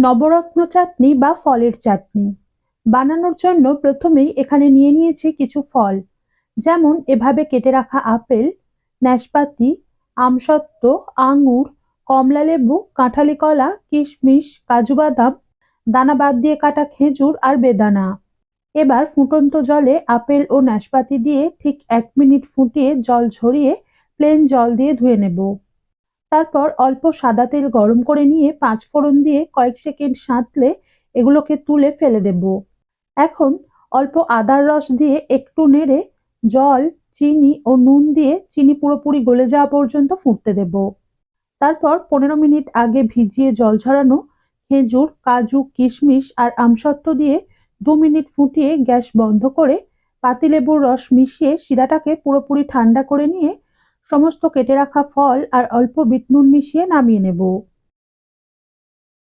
নবরত্ন চাটনি বা ফলের চাটনি বানানোর জন্য প্রথমেই এখানে নিয়ে নিয়েছি কিছু ফল, যেমন এভাবে কেটে রাখা আপেল, নাশপাতি, আমসত্ত্ব, আঙুর, কমলালেবু, কাঁঠালি কলা, কিশমিশ, কাজু বাদাম, দানা বাদ দিয়ে কাটা খেজুর আর বেদানা। এবার ফুটন্ত জলে আপেল ও নাশপাতি দিয়ে ঠিক 1 মিনিট ফুটিয়ে জল ঝরিয়ে প্লেন জল দিয়ে ধুয়ে নেব। তারপর অল্প সাদা তেল গরম করে নিয়ে পাঁচফোড়ন দিয়ে কয়েক সেকেন্ড সাঁতলে এগুলোকে তুলে ফেলে দেব। এখন অল্প আদার রস দিয়ে একটু নেড়ে জল, চিনি ও নুন দিয়ে চিনি পুরোপুরি গলে যাওয়া পর্যন্ত ফুটতে দেব। তারপর 15 মিনিট আগে ভিজিয়ে জল ঝরানো খেজুর, কাজু, কিশমিশ আর আমসত্ত্ব দিয়ে 2 মিনিট ফুটিয়ে গ্যাস বন্ধ করে পাতিলেবুর রস মিশিয়ে শিরাটাকে পুরোপুরি ঠান্ডা করে নিয়ে সমস্ত কেটে রাখা ফল আর অল্প বিট নুন মিশিয়ে নামিয়ে নেব।